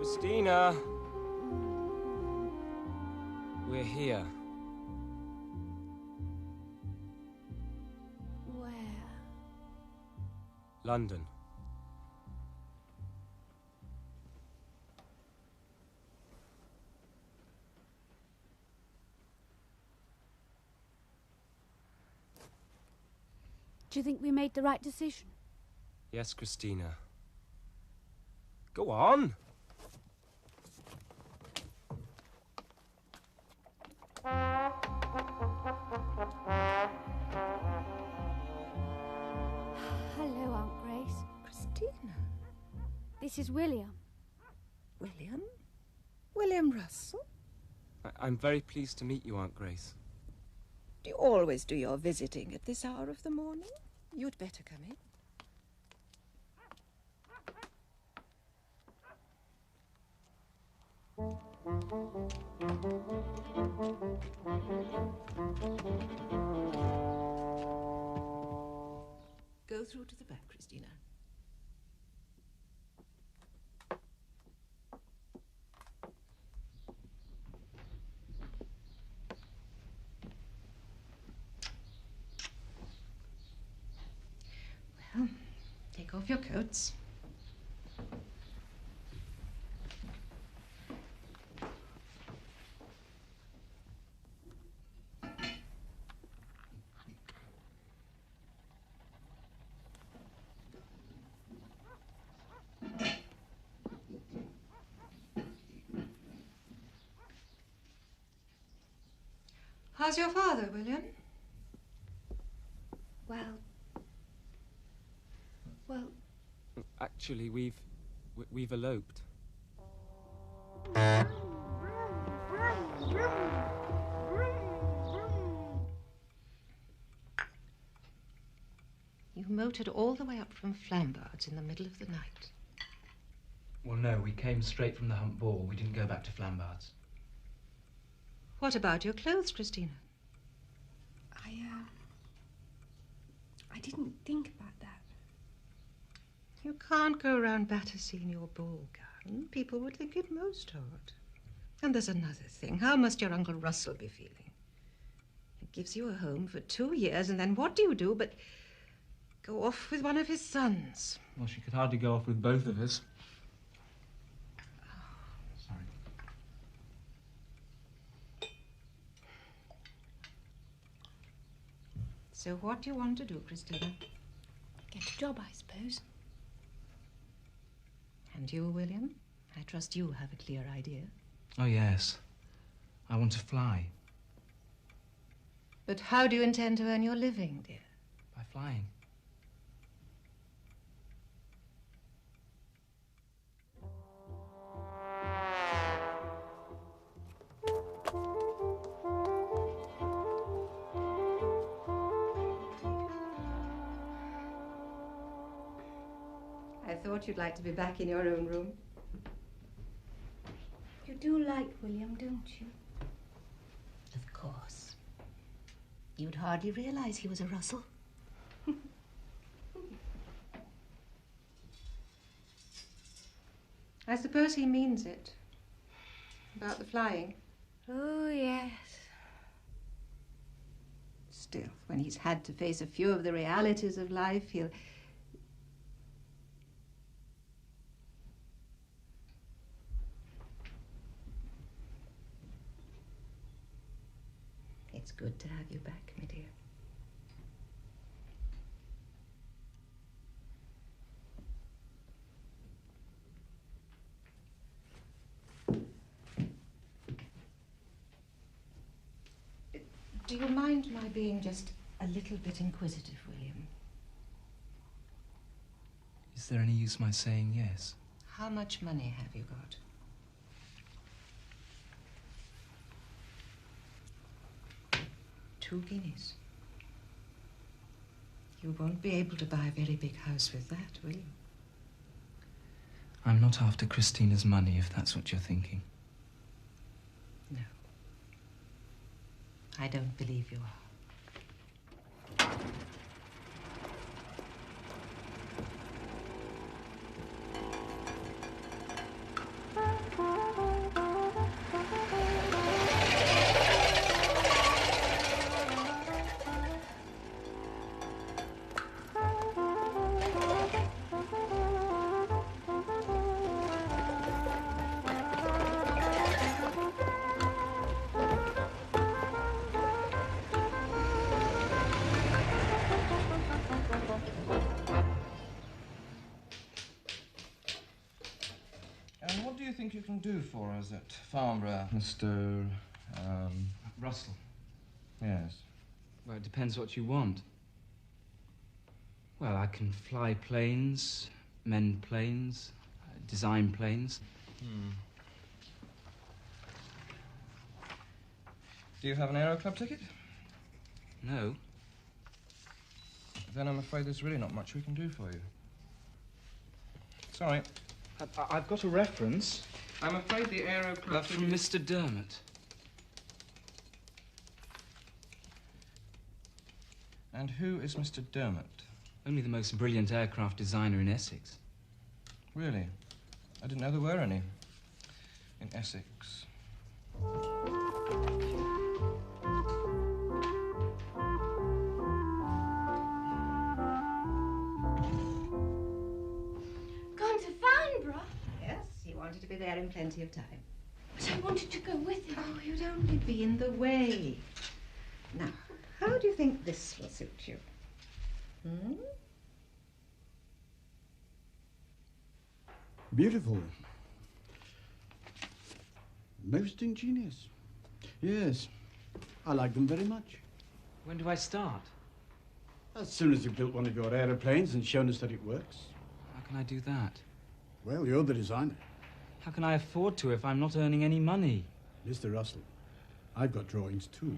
Christina! We're here. Where? London. Do you think we made the right decision? Yes, Christina. Go on! Hello, Aunt Grace. Christina. This is William. William? William Russell? I'm very pleased to meet you, Aunt Grace. Do you always do your visiting at this hour of the morning? You'd better come in. Go through to the back, Christina. Well, take off your coats. How's your father, William? Well, Actually, we've eloped. you motored all the way up from Flambards in the middle of the night. Well, no, we came straight from the Hump Ball. We didn't go back to Flambards. What about your clothes, Christina? I didn't think about that. You can't go around Battersea in your ball gown. People would think it most odd. And there's another thing. How must your Uncle Russell be feeling? He gives you a home for 2 years, and then what do you do but go off with one of his sons? Well, she could hardly go off with both of us. Sorry. So what do you want to do, Christina? Get a job, I suppose. And you, William? I trust you have a clear idea. Oh, yes. I want to fly. But how do you intend to earn your living, dear? By flying. I thought you'd like to be back in your own room. You do like William, don't you? Of course. You'd hardly realize he was a Russell. I suppose he means it. About the flying. Oh, yes. Still, when he's had to face a few of the realities of life, he'll... It's good to have you back, my dear. Do you mind my being just a little bit inquisitive, William? Is there any use my saying yes? How much money have you got? £2. You won't be able to buy a very big house with that, will you? I'm not after Christina's money, if that's what you're thinking. No. I don't believe you are. And what do you think you can do for us at Farnborough, Mr. Russell. Yes. Well, it depends what you want. Well, I can fly planes, mend planes, design planes. Do you have an Aero Club ticket? No. Then I'm afraid there's really not much we can do for you. Sorry. I've got a reference. I'm afraid the Aero Club That's from Mr. Dermot. And who is Mr. Dermot? Only the most brilliant aircraft designer in Essex. Really? I didn't know there were any in Essex. Gone to Farnborough? Yes, he wanted to be there in plenty of time. But I wanted to go with him. Oh, you'd only be in the way. Now, how do you think this will suit you? Beautiful. Most ingenious. Yes, I like them very much. When do I start? As soon as you've built one of your aeroplanes and shown us that it works. How can I do that? Well, you're the designer. How can I afford to if I'm not earning any money? Mr. Russell, I've got drawings too.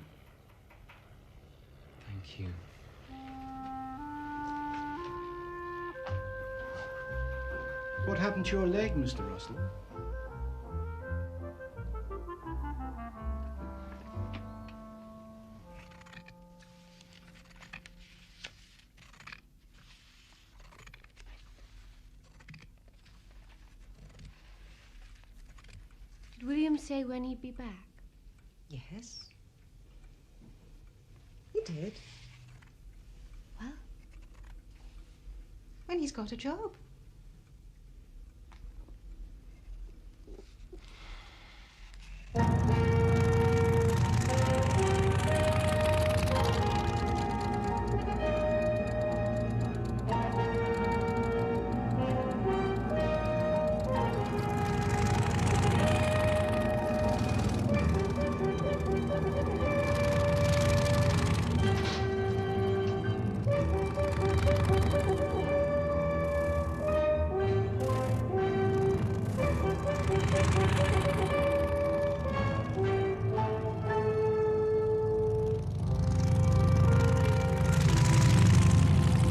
Thank you. What happened to your leg, Mr. Russell? Did William say when he'd be back? Yes. He did. Well? When he's got a job.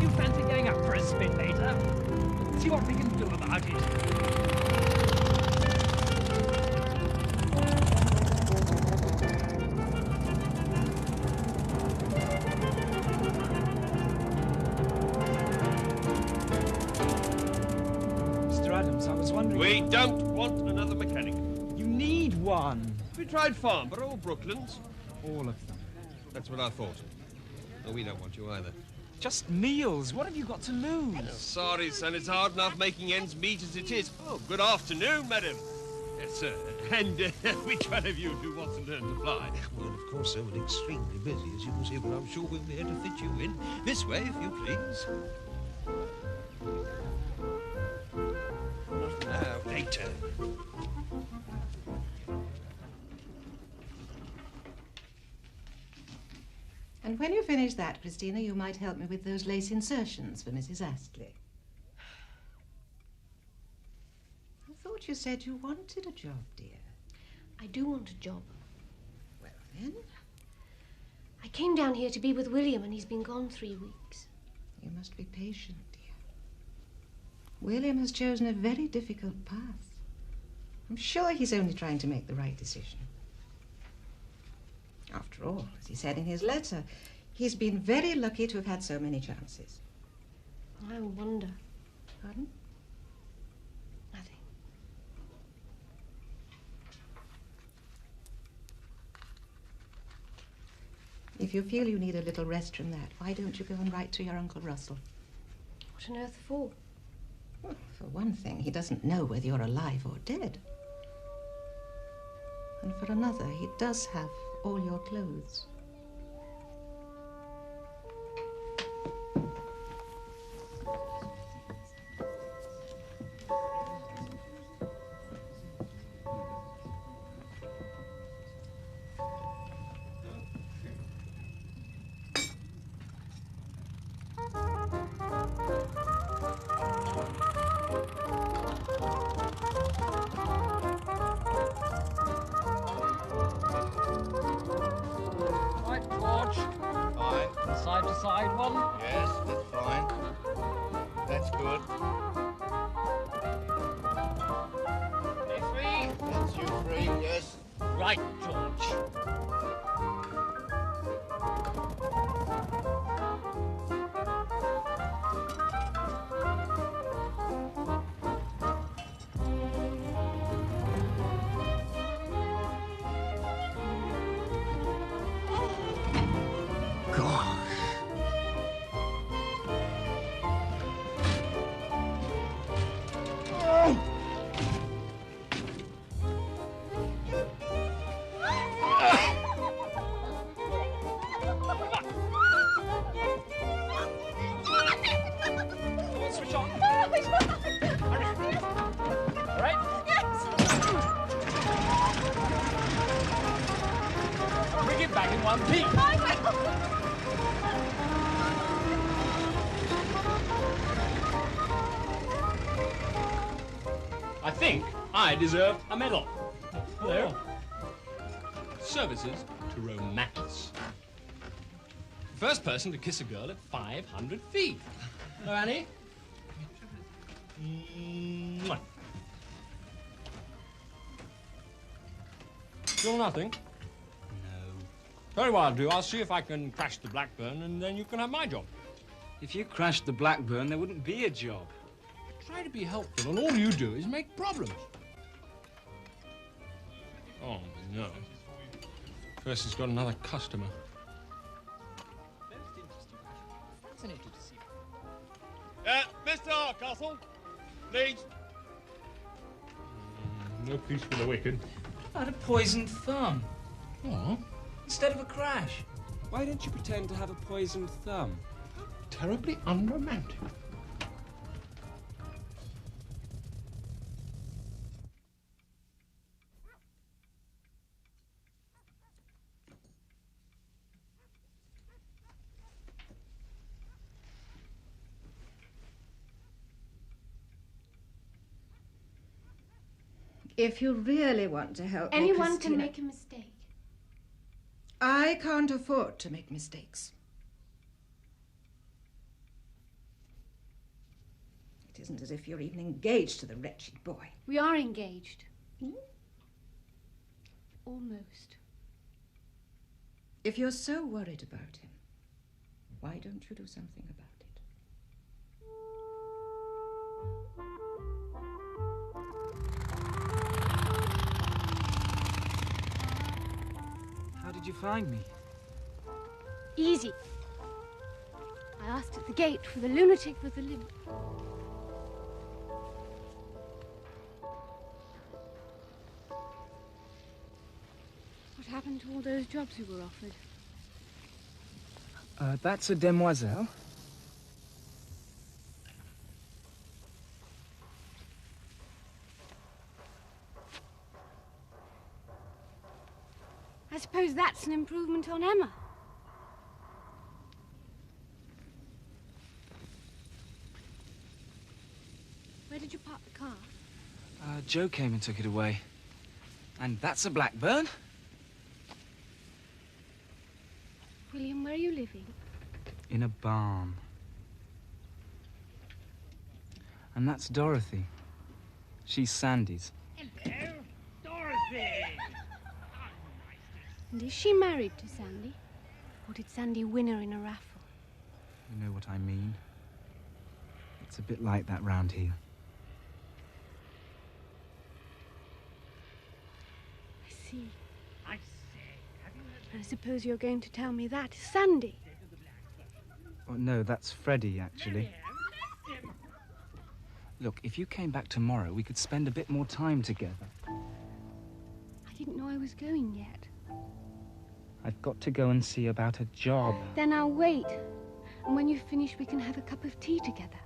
You fancy going up for a spin later? See what we can do about it. Mr. Adams, I was wondering... We don't want another mechanic. You need one. We tried Farnborough or Brooklands. All of them. That's what I thought. No, we don't want you either. Just meals. What have you got to lose? Sorry, son, it's hard enough making ends meet as it is. Oh, good afternoon, madam. Yes, sir. And which one of you do want to learn to fly? Well, of course, sir, we're extremely busy, as you can see, but I'm sure we'll be able to fit you in. This way, if you please. Now, later. And when you finish that, Christina, you might help me with those lace insertions for Mrs. Astley. I thought you said you wanted a job, dear. I do want a job. Well, then, I came down here to be with William and he's been gone 3 weeks. you must be patient, dear. William has chosen a very difficult path. I'm sure he's only trying to make the right decision. After all, as he said in his letter, he's been very lucky to have had so many chances. I wonder. Pardon? Nothing. If you feel you need a little rest from that, why don't you go and write to your Uncle Russell? What on earth for? Well, for one thing, he doesn't know whether you're alive or dead. And for another, he does have all your clothes. right, George. Switch on. All right? Bring it back in one piece. I think I deserve a medal. Hello. Services to romance. First person to kiss a girl at 500 feet. Hello, Annie. Mwah. Still nothing? No. Very well, I'll do. I'll see if I can crash the Blackburn, and then you can have my job. If you crashed the Blackburn, there wouldn't be a job. Try to be helpful, and all you do is make problems. Oh, no. First, he's got another customer. Mr. Hardcastle, please. No peace for the wicked. I had a poisoned thumb Oh, instead of a crash. Why don't you pretend to have a poisoned thumb? terribly unromantic. If you really want to help me, Anyone can Christina, make a mistake. I can't afford to make mistakes. It isn't as if you're even engaged to the wretched boy. We are engaged. Almost. If you're so worried about him, why don't you do something about it? How did you find me? Easy. I asked at the gate for the lunatic with the limp. What happened to all those jobs you were offered? That's a demoiselle. I suppose that's an improvement on Emma. Where did you park the car? Joe came and took it away. And that's a Blackburn? William, where are you living? In a barn. And that's Dorothy. She's Sandy's. Hello, Dorothy. And is she married to Sandy? Or did Sandy win her in a raffle? You know what I mean. It's a bit like that round here. I see. I say, have you heard? And I suppose you're going to tell me that is Sandy. Oh, no, that's Freddie, actually. Look, if you came back tomorrow, we could spend a bit more time together. I didn't know I was going yet. I've got to go and see about a job. Then I'll wait. And when you finish, we can have a cup of tea together.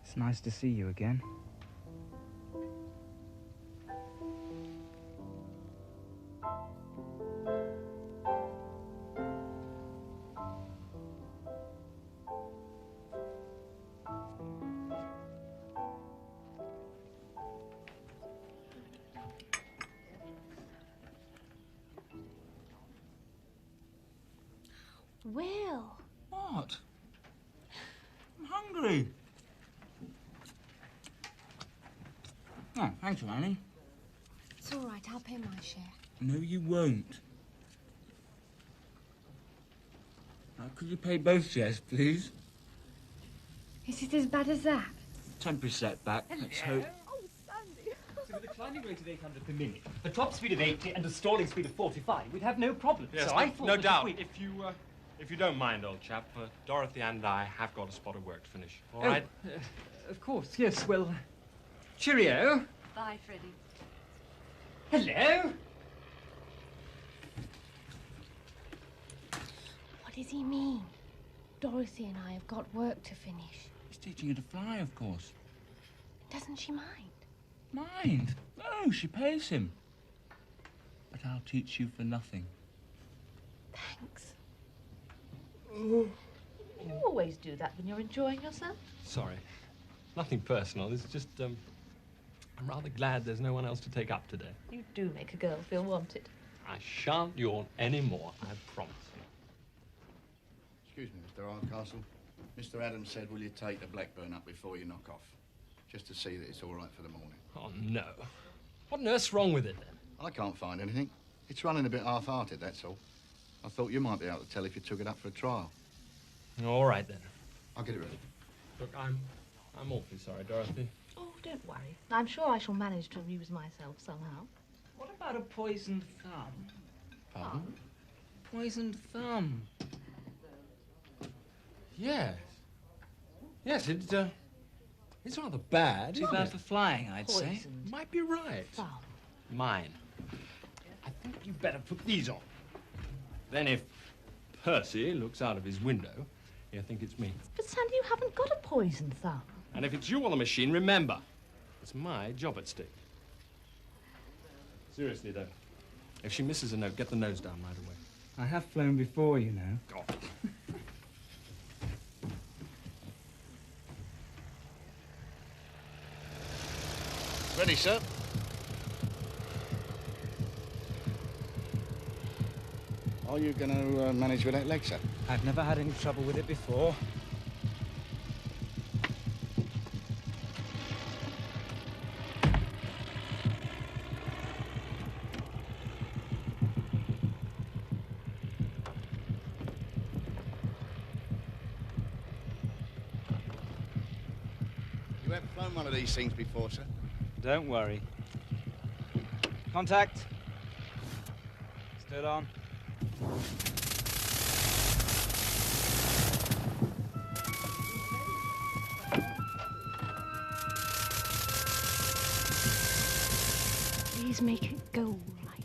It's nice to see you again. Well, What? I'm hungry. Oh, thank you, Annie. It's all right. I'll pay my share. No, you won't. Could you pay both shares, please? Is it as bad as that? Temporary setback, let's hope. So with a climbing rate of 800 per minute, a top speed of 80 and a stalling speed of 45, we'd have no problem. Yes, so I thought no that doubt. If If you don't mind, old chap, Dorothy and I have got a spot of work to finish. All Oh, right? Of course, yes. Well, cheerio. Bye, Freddie. Hello. What does he mean? Dorothy and I have got work to finish. He's teaching you to fly, of course. Doesn't she mind? Mind? No, she pays him. But I'll teach you for nothing. Thanks. You always do that when you're enjoying yourself. Sorry. Nothing personal. It's just, I'm rather glad there's no one else to take up today. You do make a girl feel wanted. I shan't yawn any more, I promise you. Excuse me, Mr. Hardcastle. Mr. Adams said, will you take the Blackburn up before you knock off? Just to see that it's all right for the morning. Oh, no. What on earth's wrong with it, then? I can't find anything. It's running a bit half-hearted, that's all. I thought you might be able to tell if you took it up for a trial. All right, then. I'll get it ready. Look, I'm awfully sorry, Dorothy. Oh, don't worry. I'm sure I shall manage to amuse myself somehow. What about a poisoned thumb? Pardon? Poisoned thumb. Yes. Yes, it's rather bad. Too isn't bad it? for flying, I'd say. Poisoned Might be right. thumb. Mine. I think you better put these on. Then if Percy looks out of his window, he'll think it's me. But Sandy, you haven't got a poisoned thumb. And if it's you on the machine, remember, it's my job at stake. Seriously, though. If she misses a note, get the nose down right away. I have flown before, you know. God. Ready, sir? Are you going to manage with that leg, sir? I've never had any trouble with it before. You haven't flown one of these things before, sir? Don't worry. Contact. Stood on. Please make it go all right.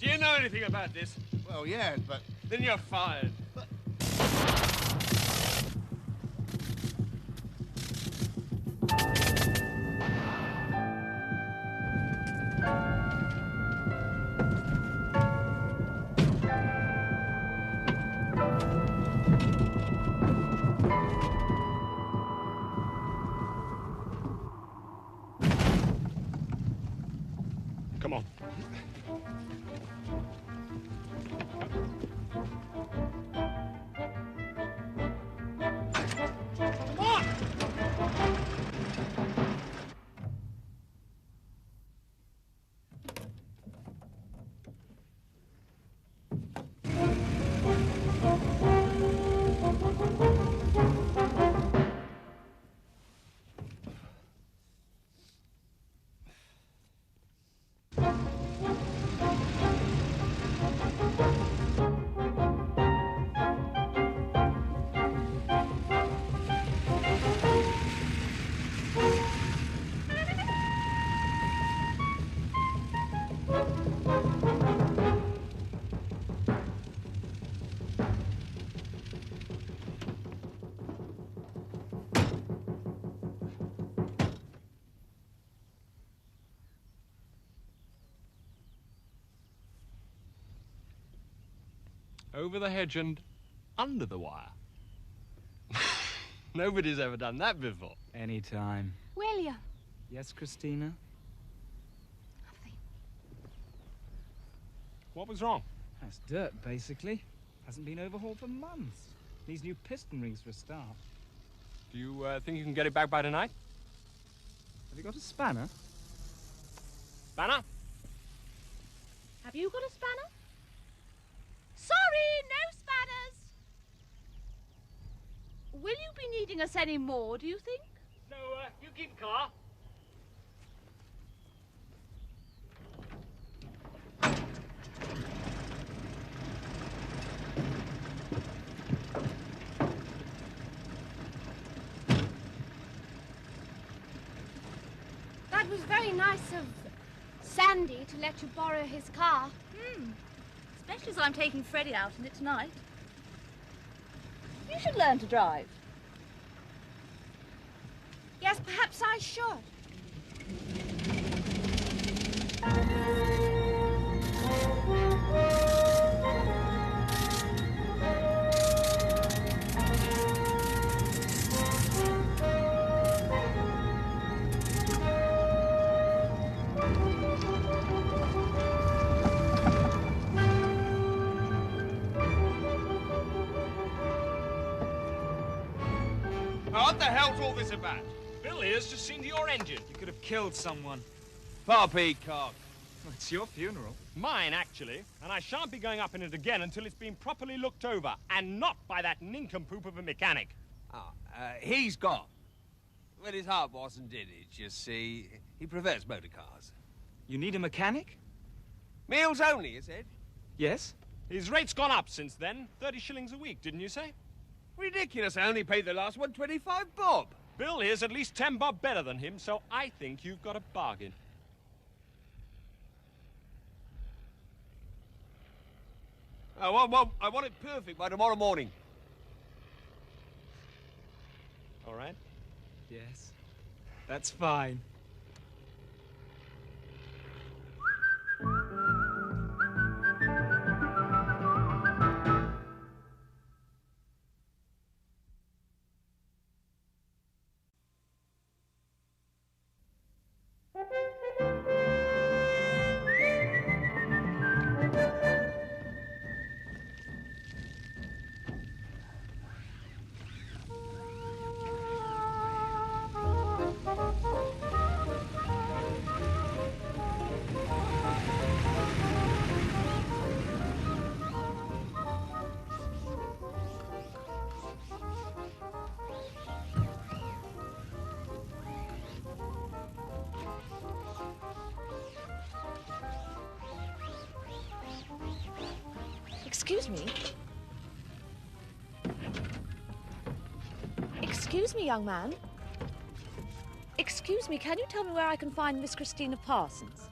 Do you know anything about this? Well, yeah, but... Then you're fired. Come on. Come on! over the hedge and under the wire. Nobody's ever done that before. Anytime. William. Yes, Christina? What was wrong? That's dirt, basically. Hasn't been overhauled for months. Needs new piston rings for a start. Do you think you can get it back by tonight? Have you got a spanner? Spanner? Have you got a spanner? Sorry, no spanners. Will you be needing us any more, do you think? No, you keep car. That was very nice of Sandy to let you borrow his car. Especially as I'm taking Freddie out in it tonight. You should learn to drive. Yes, perhaps I should. Now, what the hell's all this about? Bill here's just seen to your engine. You could have killed someone. Poppycock. It's your funeral. Mine, actually. And I shan't be going up in it again until it's been properly looked over. And not by that nincompoop of a mechanic. He's gone. Well, his heart wasn't in it, you see. He prefers motor cars. You need a mechanic? Meals only, you said? Yes. His rate's gone up since then. 30 shillings a week, didn't you say? Ridiculous. I only paid the last one 25 bob. Bill here's at least 10 bob better than him, so I think you've got a bargain. I want it perfect by tomorrow morning. All right? Yes. That's fine. Excuse me. Excuse me, young man. Excuse me, can you tell me where I can find Miss Christina Parsons?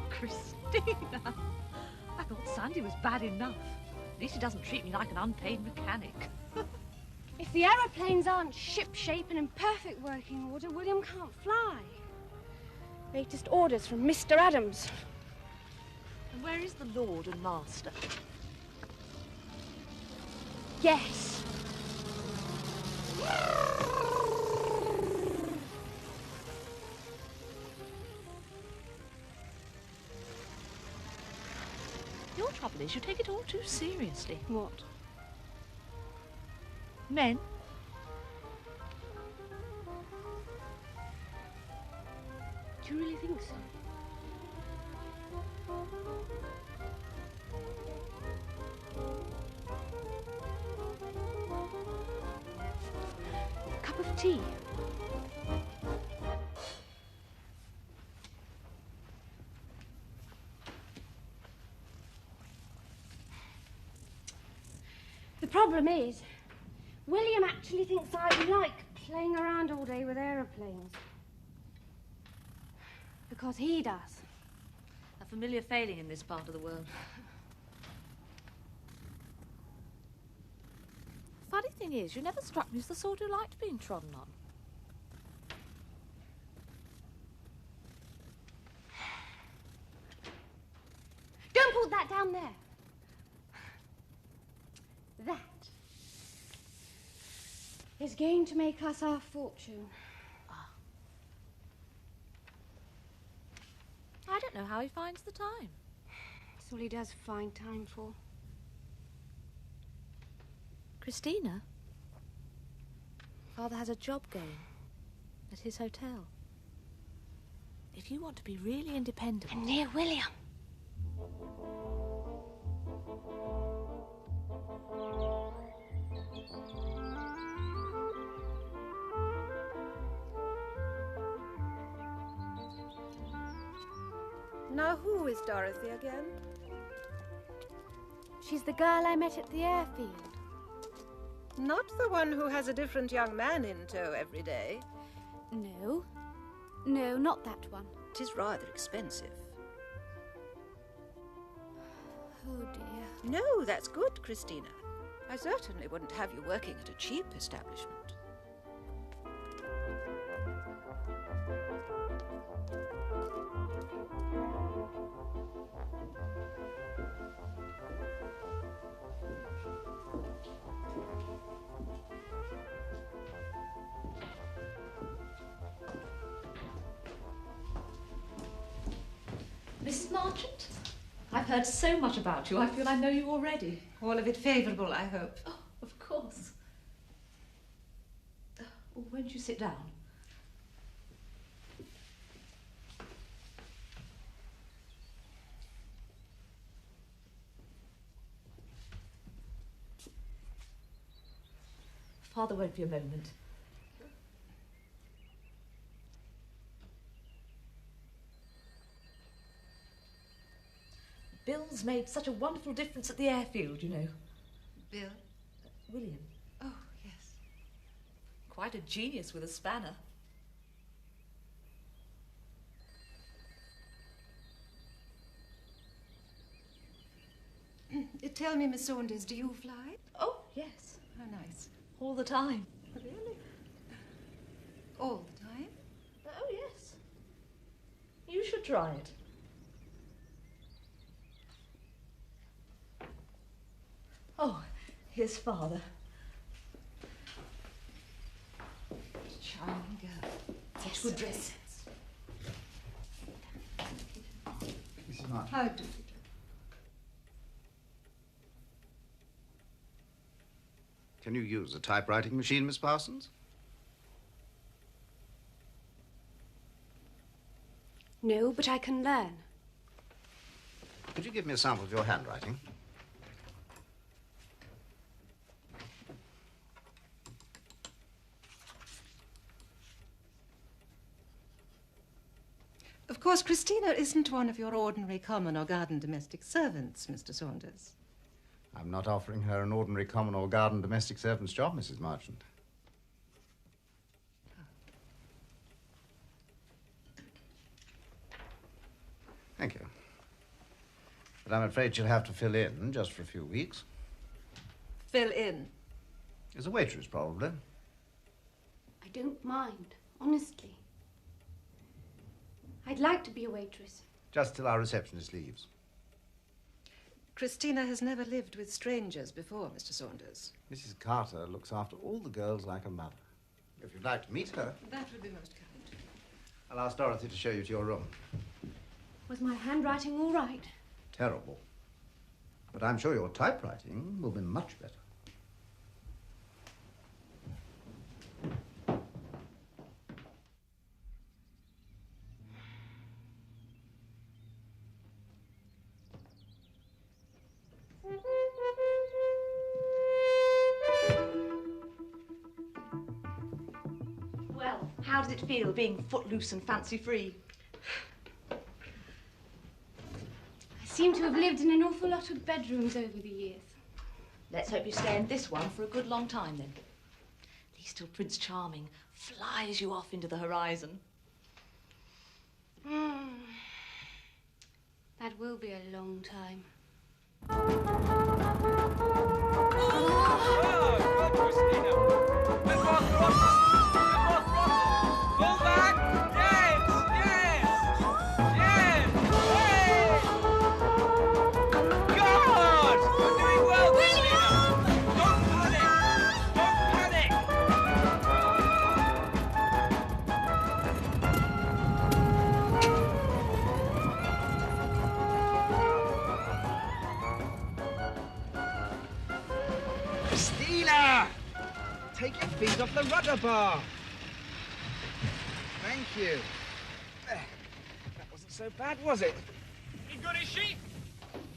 Christina! I thought Sandy was bad enough. At least he doesn't treat me like an unpaid mechanic. If the aeroplanes aren't ship-shape and in perfect working order, William can't fly. Latest orders from Mr. Adams. And where is the Lord and Master? Yes. Your trouble is you take it all too seriously. What? Men. Do you really think so? Cup of tea. The problem is, William actually thinks I like playing around all day with aeroplanes. Because he does. A familiar failing in this part of the world. Funny thing thing is, you never struck me as the sort who liked being trodden on. Don't put that down there. That is going to make us our fortune. I don't know how he finds the time. That's all he does find time for. Christina? Father has a job going at his hotel. If you want to be really independent... And near William. Now, who is Dorothy again? She's the girl I met at the airfield. Not the one who has a different young man in tow every day. No. No, not that one. It is rather expensive. Oh, dear. No, that's good, Christina. I certainly wouldn't have you working at a cheap establishment. Mrs. Marchant? I've heard so much about you, I feel I know you already. All of it favourable, I hope. Oh, of course. Won't you sit down? Father won't be a moment. Bill's made such a wonderful difference at the airfield, you know. Bill? William. Oh, yes. Quite a genius with a spanner. Tell me, Miss Saunders, do you fly? Oh, yes. How nice. All the time. Really? All the time? Oh, yes. You should try it. Oh, here's Father. Charming girl. Such good good dress. Mrs. March. How do you do? Can you use a typewriting machine, Miss Parsons? No, but I can learn. Could you give me a sample of your handwriting? Of course, Christina isn't one of your ordinary common or garden domestic servants, Mr. Saunders. I'm not offering her an ordinary common or garden domestic servant's job, Mrs. Marchant. Thank you. But I'm afraid she'll have to fill in just for a few weeks. Fill in? As a waitress, probably. I don't mind, honestly. I'd like to be a waitress. Just till our receptionist leaves. Christina has never lived with strangers before, Mr. Saunders. Mrs. Carter looks after all the girls like a mother. If you'd like to meet her, That would be most kind. I'll ask Dorothy to show you to your room. Was my handwriting all right? Terrible. But I'm sure your typewriting will be much better. Well, how does it feel being footloose and fancy-free? I seem to have lived in an awful lot of bedrooms over the years. Let's hope you stay in this one for a good long time, then. At least till Prince Charming flies you off into the horizon. That will be a long time. Oh, Christina. Christina! Take your feet off the rudder bar. Thank you. That wasn't so bad, was it? Any good, is she?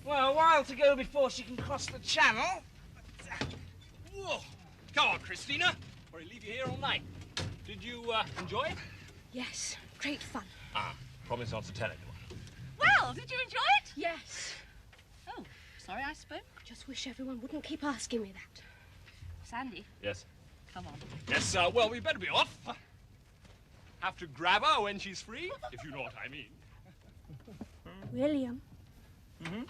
Well, a while to go before she can cross the channel. Whoa. Come on, Christina, or I'll leave you here all night. Did you enjoy it? Yes, great fun. Ah, promise not to tell anyone. Well, did you enjoy it? Yes. Oh, sorry I spoke. Just wish everyone wouldn't keep asking me that. Sandy, Yes. come on. Yes, well, we better be off. Have to grab her when she's free, if you know what I mean. William. Mm-hmm.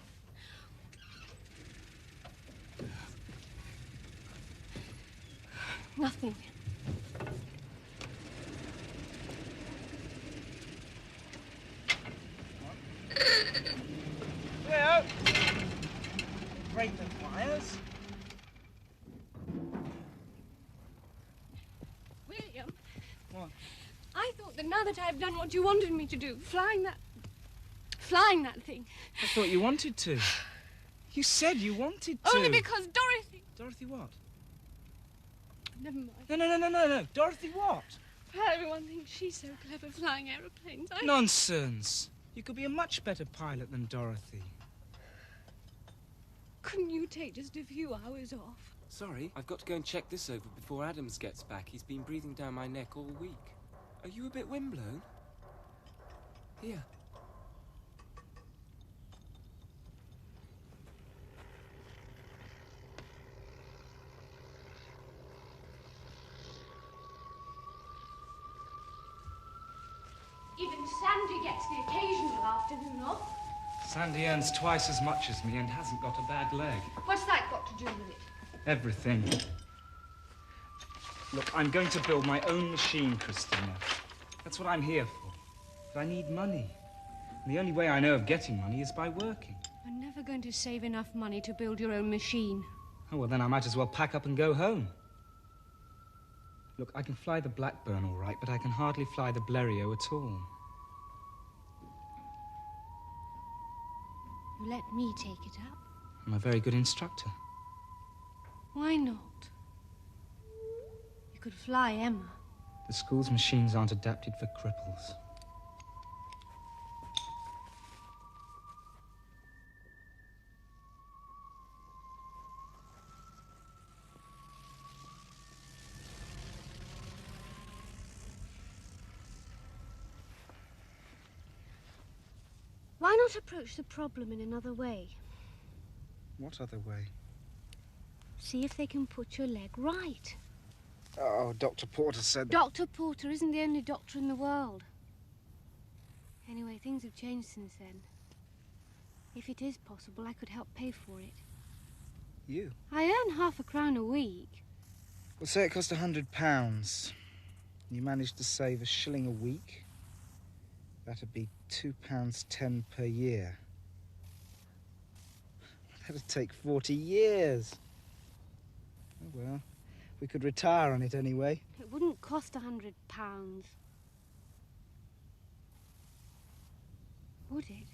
Nothing. Leo! Break the wires. William. What? I thought that now that I've done what you wanted me to do, flying that thing. I thought you wanted to. You said you wanted to. Only because Dorothy. Dorothy what? Never mind. No. Dorothy what? Well, everyone thinks she's so clever flying aeroplanes. Nonsense. You could be a much better pilot than Dorothy. Couldn't you take just a few hours off? Sorry, I've got to go and check this over before Adams gets back. He's been breathing down my neck all week. Are you a bit windblown? Here. Even Sandy gets the occasional afternoon off. Sandy earns twice as much as me and hasn't got a bad leg. What's that got to do with it? Everything. Look, I'm going to build my own machine, Christina. That's what I'm here for. But I need money. And the only way I know of getting money is by working. You're never going to save enough money to build your own machine. Oh, well, then I might as well pack up and go home. Look, I can fly the Blackburn all right, but I can hardly fly the Blériot at all. You let me take it up. I'm a very good instructor. Why not? You could fly Emma. The school's machines aren't adapted for cripples. Why not approach the problem in another way? What other way? See if they can put your leg right. Oh, Dr. Porter said that... Dr. Porter isn't the only doctor in the world. Anyway, things have changed since then. If it is possible, I could help pay for it. You? I earn £0.50 a week. Well, say it cost £100. You managed to save a shilling a week. That'd be £2.10 per year. That'd take 40 years. Oh, well, we could retire on it anyway. It wouldn't cost £100. Would it?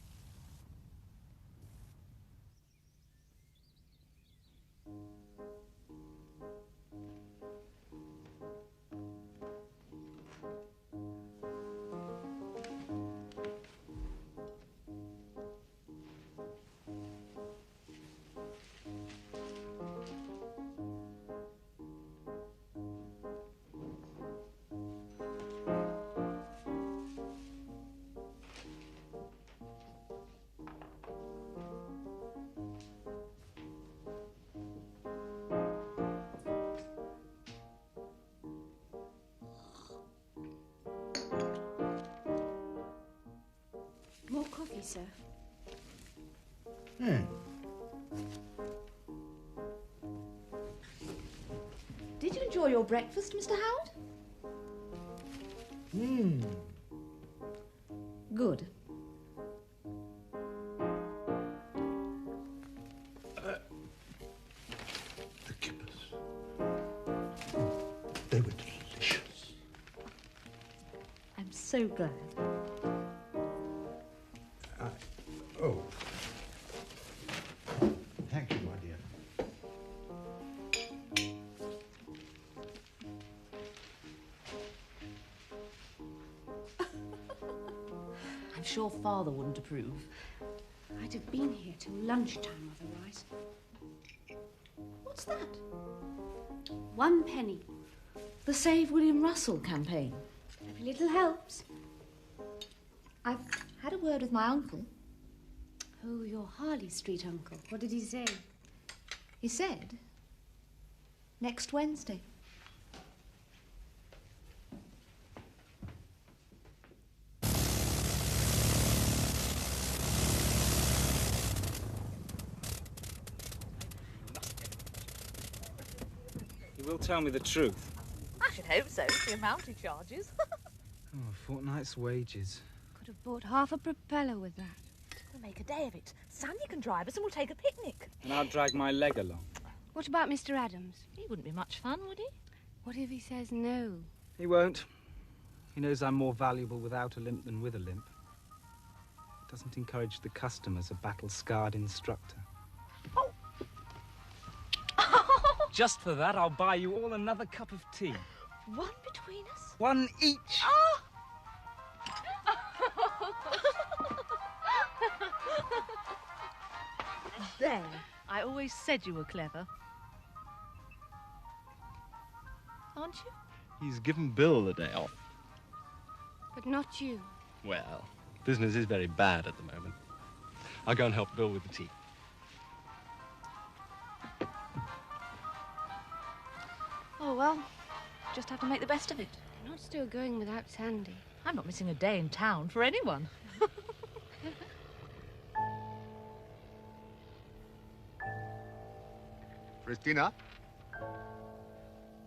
More coffee, sir. Did you enjoy your breakfast, Mr. Howard? Good. The kippers. They were delicious. I'm so glad. Oh. Thank you, my dear. sure Father wouldn't approve. I'd have been here till lunchtime otherwise. What's that? 1 penny. The Save William Russell campaign. Every little helps. I've had a word with my uncle. Oh, your Harley Street uncle. What did he say? He said next Wednesday. You will tell me the truth. I should hope so, the amount he charges. Oh, a fortnight's wages. Could have bought half a propeller with that. We'll make a day of it. Sandy can drive us and we'll take a picnic. And I'll drag my leg along. What about Mr. Adams? He wouldn't be much fun, would he? What if he says no? He won't. He knows I'm more valuable without a limp than with a limp. Doesn't encourage the customers, a battle-scarred instructor. Oh. Just for that, I'll buy you all another cup of tea. One between us? 1 each. Oh. There. I always said you were clever. Aren't you? He's given Bill the day off. But not you. Well, business is very bad at the moment. I'll go and help Bill with the tea. Oh, well, just have to make the best of it. You're not still going without Sandy. I'm not missing a day in town for anyone. Christina?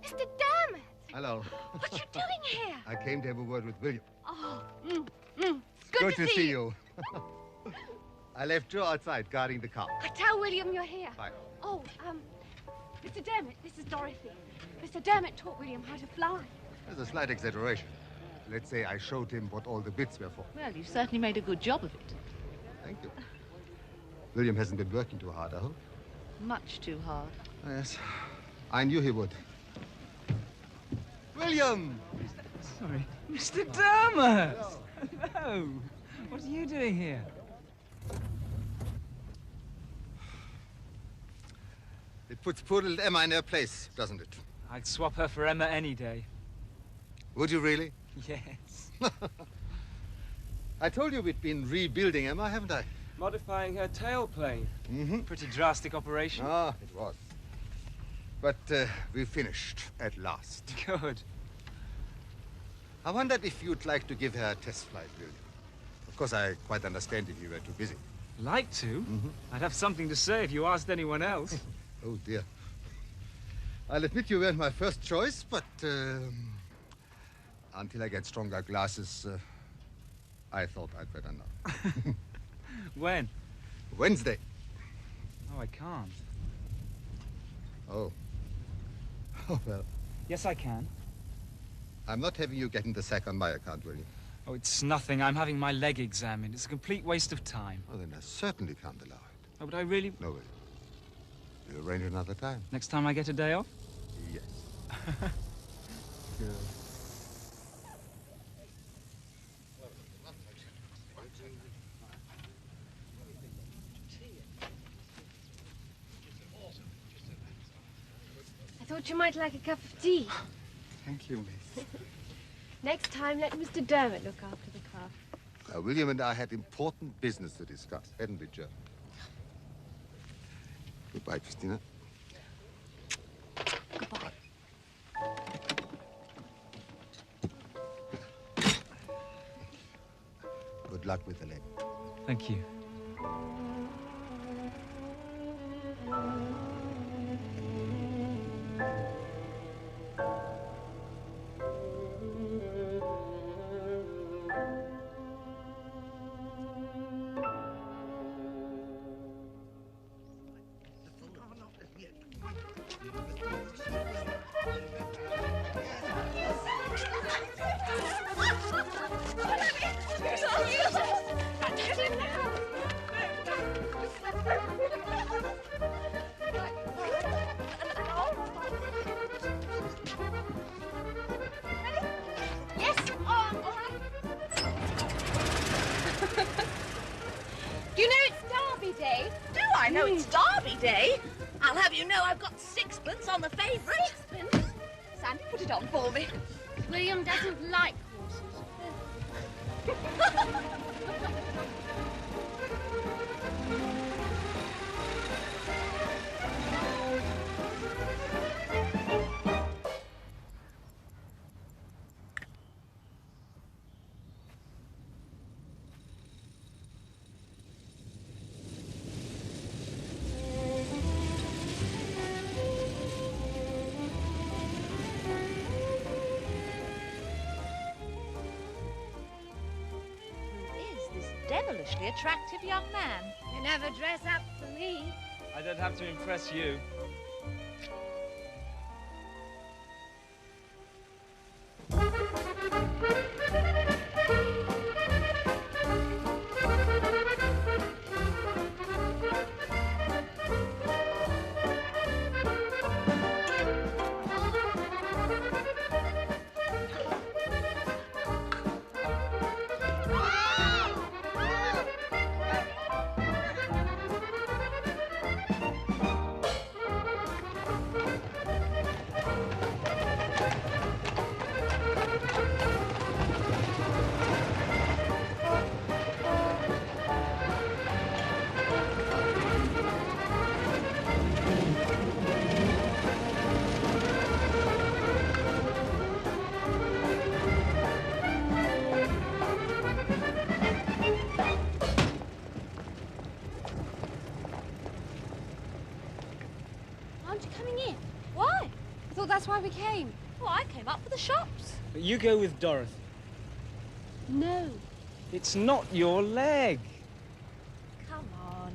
Mr. Dermot! Hello. What are you doing here? I came to have a word with William. Oh, It's good to see you. I left Joe outside guarding the car. I tell William you're here. Bye. Oh, Mr. Dermot, this is Dorothy. Mr. Dermot taught William how to fly. There's a slight exaggeration. Let's say I showed him what all the bits were for. Well, you certainly made a good job of it. Thank you. William hasn't been working too hard, I hope. Much too hard. Yes. I knew he would. William! Sorry. Mr. Dermot! Hello. What are you doing here? It puts poor little Emma in her place, doesn't it? I'd swap her for Emma any day. Would you really? Yes. I told you we'd been rebuilding Emma, haven't I? Modifying her tailplane. Mm-hmm. Pretty drastic operation. Ah, it was. But we finished at last. Good. I wondered if you'd like to give her a test flight, William. Of course, I quite understand if you were too busy. Like to? Mm-hmm. I'd have something to say if you asked anyone else. Oh, dear. I'll admit you weren't my first choice, but until I get stronger glasses, I thought I'd better not. When? Wednesday. Oh, I can't. Oh. Oh, well. Yes, I can. I'm not having you get in the sack on my account, William. Oh, it's nothing. I'm having my leg examined. It's a complete waste of time. Oh, then I certainly can't allow it. Oh, but I really... No, William. We'll arrange another time. Next time I get a day off? Yes. Good. I thought you might like a cup of tea. Thank you, miss. Next time, let Mr. Dermot look after the car. William and I had important business to discuss, hadn't we, Joe? Goodbye, Christina. Goodbye. Good luck with the leg. Thank you. know it's Derby Day. I'll have you know I've got sixpence on the favourite. Sixpence? Sandy, put it on for me. William doesn't like horses. Devilishly attractive young man. You never dress up for me. I don't have to impress you. Aren't you coming in? Why? I thought that's why we came. Oh, I came up for the shops. But you go with Dorothy. No. It's not your leg. Come on.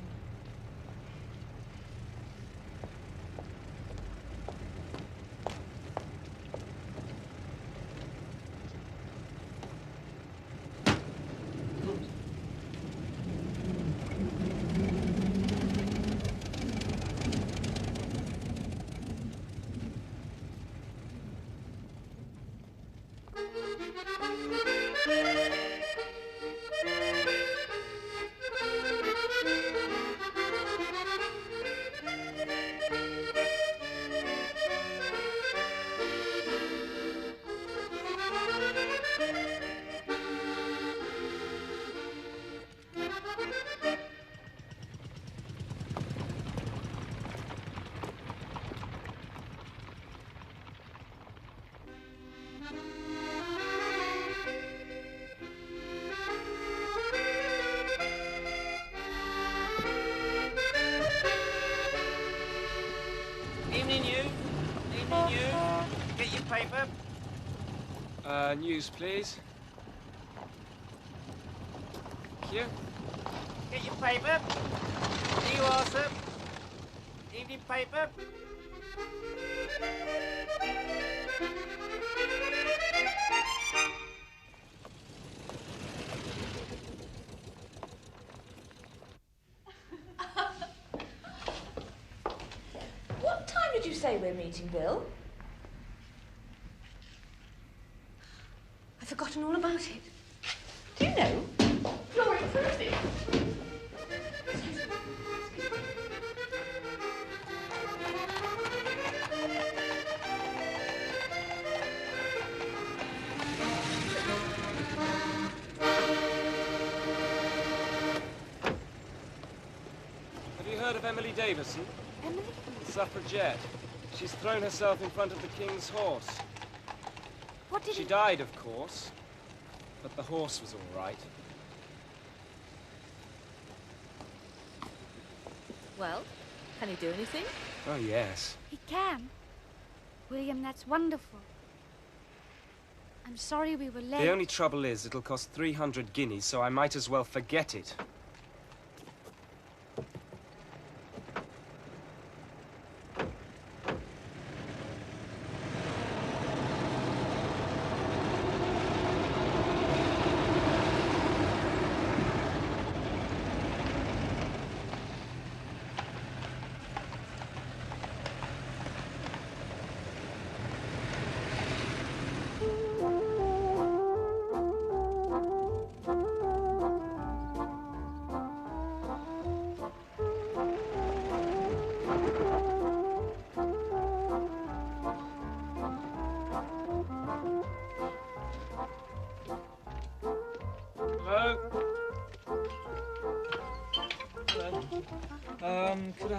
Evening, you. Evening, you. Get your paper. News, please. Thank you. Get your paper. Here you are, sir. Evening paper. What time did you say we're meeting, Bill? I've forgotten all about it. Do you know? You're improving. Have you heard of Emily Davison? Emily? Suffragette. She's thrown herself in front of the King's horse. What did She died, of course, but the horse was all right. Well, can he do anything? Oh, yes. He can. William, that's wonderful. I'm sorry we were late. The only trouble is it'll cost 300 guineas, so I might as well forget it.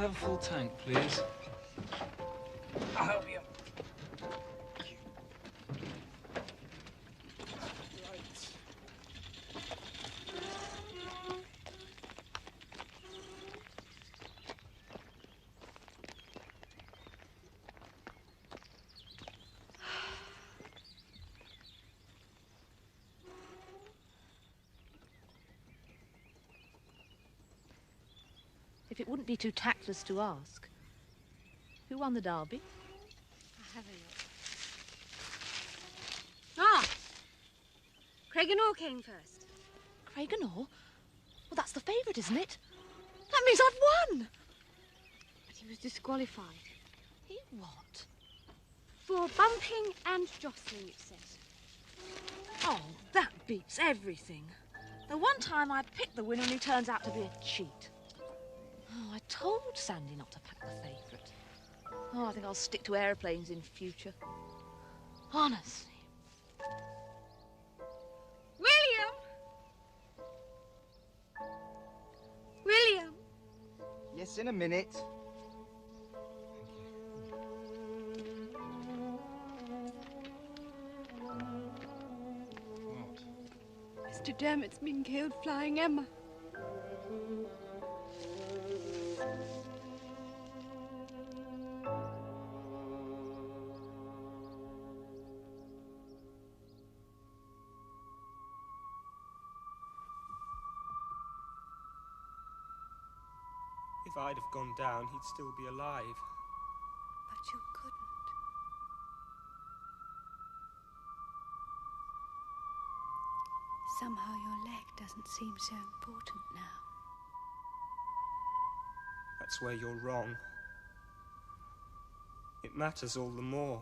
have a full tank, please? I'll help you. If it wouldn't be too tactless to ask, who won the derby? I'll have a look. Ah! Craig and Orr came first. Craig and Orr? Well, that's the favourite, isn't it? That means I've won! But he was disqualified. He what? For bumping and jostling, it says. Oh, that beats everything. The one time I picked the winner and he turns out to be a cheat. Oh, I told Sandy not to pack the favourite. Oh, I think I'll stick to aeroplanes in future. Honestly. William! William! Yes, in a minute. Mr. Dermot's been killed flying Emma. If I'd have gone down, he'd still be alive. But you couldn't. Somehow your leg doesn't seem so important now. That's where you're wrong. It matters all the more.